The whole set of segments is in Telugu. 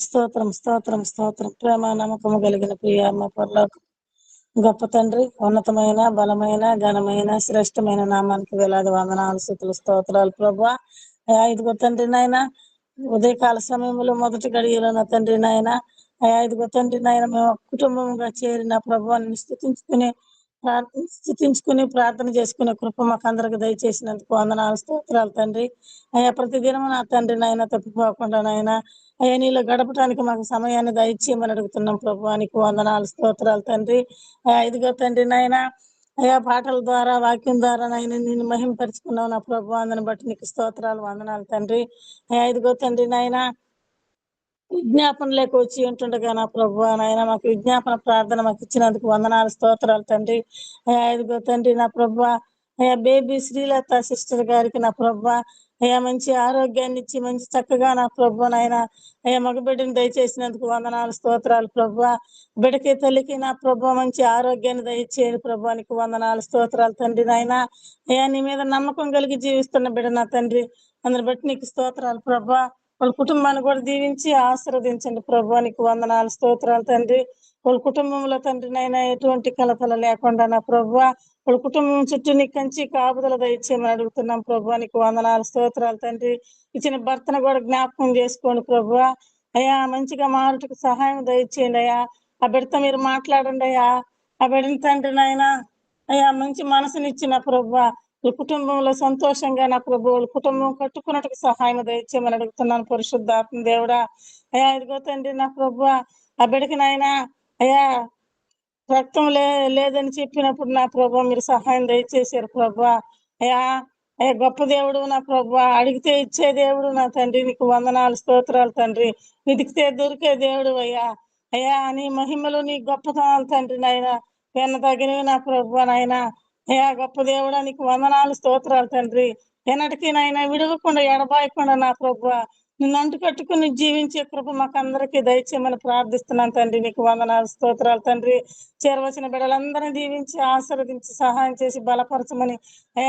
స్తోత్రం స్తోత్రం స్తోత్రం. ప్రేమ నమ్మకము కలిగిన ప్రియ మా పరలోక గొప్ప తండ్రి, ఉన్నతమైన బలమైన ఘనమైన శ్రేష్టమైన నామానికి వేలాది వందనాలు స్తుతులు స్తోత్రాలు ప్రభా. ఇదిగో తండ్రి నాయన, ఉదయకాల సమయంలో మొదటి గడియలో నా తండ్రి నాయన, ఇదిగో తండ్రి నాయన, మేము కుటుంబంగా చేరిన ప్రభావాన్ని స్థుతించుకుని ప్రార్థన చేసుకునే కృప మాకు అందరికి దయచేసినందుకు వందనాలు స్తోత్రాలు తండ్రి. ప్రతిదినం నా తండ్రి నాయన తప్పిపోకుండా నాయన నీలో గడపడానికి మాకు సమయాన్ని దయచేయమని అడుగుతున్నాం ప్రభువానికి వందనాలు స్తోత్రాలు తండ్రి. ఇదిగో తండ్రి నాయన, పాటల ద్వారా వాక్యం ద్వారా నాయన నేను మహిమపరుచుకున్నావు నా ప్రభు, అందుని బట్టి నీకు స్తోత్రాలు వందనాలు తండ్రి. ఇదిగో తండ్రి నాయన, విజ్ఞాపన లేక వచ్చి ఉంటుండగా నా ప్రభు నాయన మాకు విజ్ఞాపన ప్రార్థన మాకు ఇచ్చినందుకు వందనాలు స్తోత్రాలు తండ్రి. ఇదిగో తండ్రి నా ప్రభు, బేబీ శ్రీలత సిస్టర్ గారికి నా ప్రభు మంచి ఆరోగ్యాన్ని ఇచ్చి మంచి చక్కగా నా ప్రభు నాయన మగ బిడ్డను దయచేసినందుకు వందనాలు స్తోత్రాలు ప్రభు. బిడ్డకి తల్లికి నా ప్రభు మంచి ఆరోగ్యాన్ని దయచేయండి ప్రభువానికి వందనాలు స్తోత్రాలు తండ్రి నాయన. నీ మీద నమ్మకం కలిగి జీవిస్తున్న బిడ్డ నా తండ్రి, అందుని బట్టి నీకు స్తోత్రాలు ప్రభా. వాళ్ళ కుటుంబాన్ని కూడా దీవించి ఆశీర్వదించండి ప్రభువానికి వందనాలు స్తోత్రాలు తండ్రి. వాళ్ళ కుటుంబంలో తండ్రి నైనా ఎటువంటి కలతలు లేకుండా నా ప్రభు వాళ్ళ కుటుంబం చుట్టూ నీ కంచి కాపుదల దయచేయమని అడుగుతున్నాం ప్రభువానికి వందనాలు స్తోత్రాలు తండ్రి. ఇచ్చిన భర్తను కూడా జ్ఞాపకం చేసుకోండి ప్రభు. మంచిగా మారుటకు సహాయం దయచేయండి అయ్యా. ఆ బిడ్డతో మీరు మాట్లాడండి అయ్యా. ఆ బిడ్డని తండ్రి నాయనా మంచి మనసునిచ్చిన ప్రభు ఈ కుటుంబంలో సంతోషంగా నా ప్రభు వాళ్ళ కుటుంబం కట్టుకున్నట్టుకు సహాయం దయచేయమని అడుగుతున్నాను పరిశుద్ధాత్మ దేవుడా. ఇదిగో తండ్రి నా ప్రభు ఆ బిడ్డకి నాయనా రక్తం లేదని చెప్పినప్పుడు నా ప్రభు మీరు సహాయం దయచేశారు ప్రభు. అయ్యా గొప్ప దేవుడు నా ప్రభు, అడిగితే ఇచ్చే దేవుడు నా తండ్రి, నీకు వందనాలు స్తోత్రాలు తండ్రి. వెతికితే దొరికే దేవుడు అయ్యా నీ మహిమలు నీ గొప్పతనాలు తండ్రి నాయన తగినవి నా ప్రభు నాయన. గొప్ప దేవుడా నీకు వందనాలు స్తోత్రాలు తండ్రి. ఎన్నటికీ నాయన విడవకుండా ఎడబాయకుండా నా ప్రభు నిన్ను అంటు కట్టుకుని జీవించే కృప మాకు అందరికీ దయచేయమని ప్రార్థిస్తున్నాను తండ్రి. నీకు వందనాలు స్తోత్రాలు తండ్రి. చేరవలసిన బిడ్డలందరినీ దీవించి ఆశీర్వదించి సహాయం చేసి బలపరచమని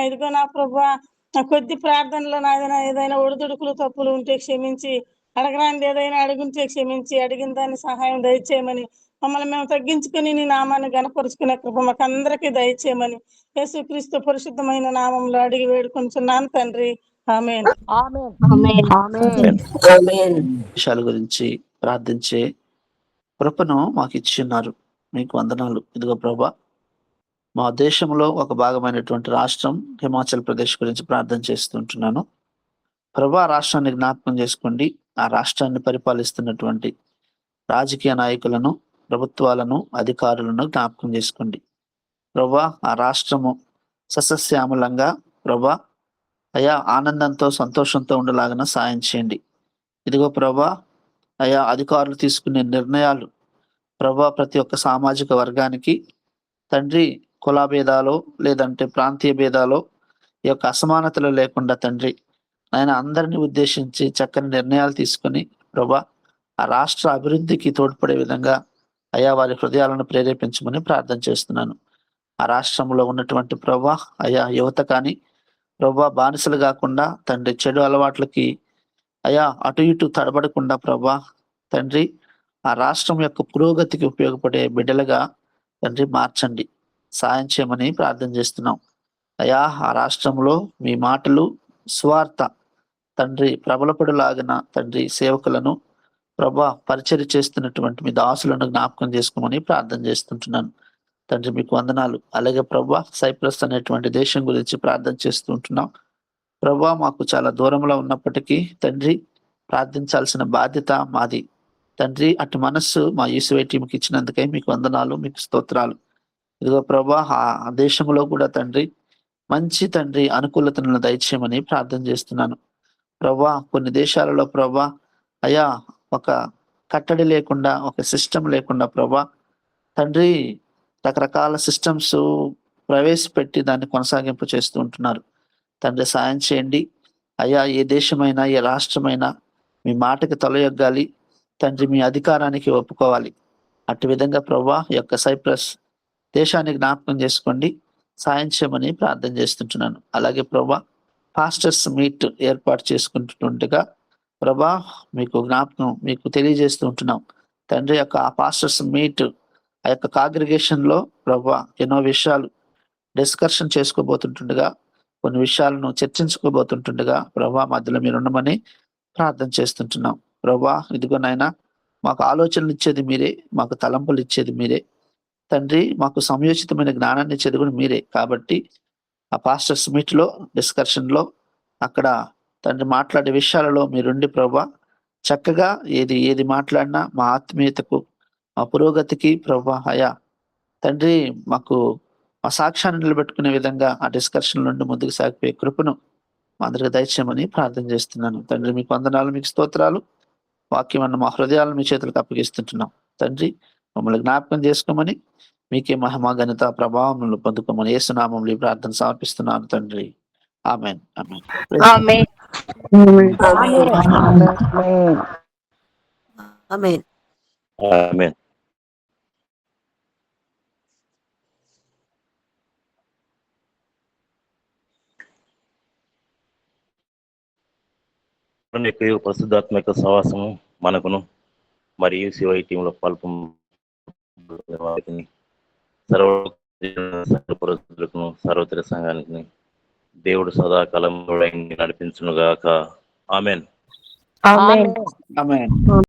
ఇదిగో నా ప్రభు కొద్ది ప్రార్థనలో నాయన ఏదైనా ఒడిదుడుకులు తప్పులు ఉంటే క్షమించి, అడగరానిది ఏదైనా అడుగుంటే క్షమించి, అడిగిన దాన్ని సహాయం దయచేయమని, మమ్మల్ని మేము తగ్గించుకుని నీ నామాన్ని గణపరుచుకునే కృప మాకు అందరికీ దయచేయమని యేసుక్రీస్తు పరిశుద్ధమైన నామంలో అడిగి వేడుకొంచున్నాను తండ్రి. ఆమేన్. విషయాల గురించి ప్రార్థించే కృపను మాకు ఇచ్చిన్నారు, మీకు వందనాలు. ఇదిగో ప్రభా, మా దేశంలో ఒక భాగమైనటువంటి రాష్ట్రం హిమాచల్ ప్రదేశ్ గురించి ప్రార్థన చేస్తుంటున్నాను ప్రభా. రాష్ట్రాన్ని జ్ఞాపకం చేసుకోండి. ఆ రాష్ట్రాన్ని పరిపాలిస్తున్నటువంటి రాజకీయ నాయకులను, ప్రభుత్వాలను, అధికారులను జ్ఞాపకం చేసుకోండి ప్రభా. ఆ రాష్ట్రము సస్యశ్యామలంగా ప్రభా ఆనందంతో సంతోషంతో ఉండేలాగా సాయం చేయండి. ఇదిగో ప్రభా అధికారులు తీసుకునే నిర్ణయాలు ప్రభా ప్రతి ఒక్క సామాజిక వర్గానికి తండ్రి కుల భేదాలు లేదంటే ప్రాంతీయ భేదాలు ఈ యొక్క అసమానతలు లేకుండా తండ్రి ఆయన అందరినీ ఉద్దేశించి చక్కని నిర్ణయాలు తీసుకుని ప్రభా ఆ రాష్ట్ర అభివృద్ధికి తోడ్పడే విధంగా వారి హృదయాలను ప్రేరేపించమని ప్రార్థన చేస్తున్నాను. ఆ రాష్ట్రంలో ఉన్నటువంటి ప్రభా యువత కానీ ప్రభా బానిసలు కాకుండా తండ్రి చెడు అలవాట్లకి అటు ఇటు తడబడకుండా ప్రభా తండ్రి ఆ రాష్ట్రం యొక్క పురోగతికి ఉపయోగపడే బిడ్డలుగా తండ్రి మార్చండి, సాయం చేయమని ప్రార్థన చేస్తున్నాం. ఆ రాష్ట్రంలో మీ మాటలు స్వార్థ తండ్రి ప్రబలపడులాగిన తండ్రి సేవకులను ప్రభా పరిచర్య చేస్తున్నటువంటి మీ దాసులను జ్ఞాపకం చేసుకోమని ప్రార్థన చేస్తుంటున్నాను తండ్రి. మీకు వందనాలు. అలాగే ప్రభా సైప్రస్ అనేటువంటి దేశం గురించి ప్రార్థన చేస్తుంటున్నాం ప్రభా. మాకు చాలా దూరంలో ఉన్నప్పటికీ తండ్రి ప్రార్థించాల్సిన బాధ్యత మాది తండ్రి. అటు మనస్సు మా యేసువై టీంకి ఇచ్చినందుకై మీకు వందనాలు, మీకు స్తోత్రాలు. ఇదిగో ప్రభా ఆ దేశంలో కూడా తండ్రి మంచి తండ్రి అనుకూలతలను దయచేయమని ప్రార్థన చేస్తున్నాను ప్రభా. కొన్ని దేశాలలో ప్రభా ఒక కట్టడి లేకుండా, ఒక సిస్టమ్ లేకుండా ప్రభా తండ్రి రకరకాల సిస్టమ్స్ ప్రవేశపెట్టి దాన్ని కొనసాగింపు చేస్తూ ఉంటున్నారు తండ్రి. సాయం చేయండి ఏ దేశమైనా ఏ రాష్ట్రమైనా మీ మాటకి తలయొగ్గాలి తండ్రి, మీ అధికారానికి ఒప్పుకోవాలి. అటు విధంగా ప్రభా యొక్క సైప్రస్ దేశాన్ని జ్ఞాపకం చేసుకోండి, సాయం చేయమని ప్రార్థన చేస్తుంటున్నాను. అలాగే ప్రభా పాస్టర్స్ మీట్ ఏర్పాటు చేసుకుంటుండగా ప్రభా మీకు జ్ఞాపకం మీకు తెలియజేస్తూ ఉంటున్నాం తండ్రి. యొక్క ఆ పాస్టర్స్ మీట్ ఆ యొక్క కాంగ్రిగేషన్ లో ప్రభా ఎన్నో విషయాలు డిస్కషన్ చేసుకోబోతుంటుండగా, కొన్ని విషయాలను చర్చించుకోబోతుంటుండగా ప్రభా మధ్యలో మీరు ఉండమని ప్రార్థన చేస్తుంటున్నాం. ప్రభా ఇదిగో నాయన, మాకు ఆలోచనలు ఇచ్చేది మీరే, మాకు తలంపులు ఇచ్చేది మీరే తండ్రి, మాకు సమయోచితమైన జ్ఞానాన్ని ఇచ్చేది కూడా మీరే. కాబట్టి ఆ పాస్టర్స్ మీట్ లో డిస్కషన్ లో అక్కడ తండ్రి మాట్లాడే విషయాలలో మీరుండి ప్రభా చక్కగా ఏది మాట్లాడినా మా ఆత్మీయతకు మా పురోగతికి ప్రభా అయా తండ్రి మాకు మా సాక్ష్యాన్ని నిలబెట్టుకునే విధంగా ఆ డిస్కషన్ నుండి ముందుకు సాగిపోయే కృపను మా అందరికి దయచేయమని ప్రార్థన చేస్తున్నాను తండ్రి. మీకు వందనాలు, మీకు స్తోత్రాలు. వాక్యం అన్న మా హృదయాలను మీ చేతులకు అప్పగిస్తుంటున్నాం తండ్రి. మమ్మల్ని జ్ఞాపకం చేసుకోమని మీకే మహిమ ఘనత ప్రభావములు పొందుకోమని యేసునామములో ఈ ప్రార్థన సమర్పిస్తున్నాను తండ్రి. ఆమేన్. ఆమేన్. ఆమేన్. ఆమేన్. ఆమేన్. పరిశుద్ధాత్మక సహవాసము మనకును మరియు శివై టీంలో పాల్పొని సర్వపురుషులకు సర్వత్ర సంఘానికి దేవుడు సదాకాలం నడిపించునుగాక. ఆమేన్. ఆమేన్. ఆమేన్.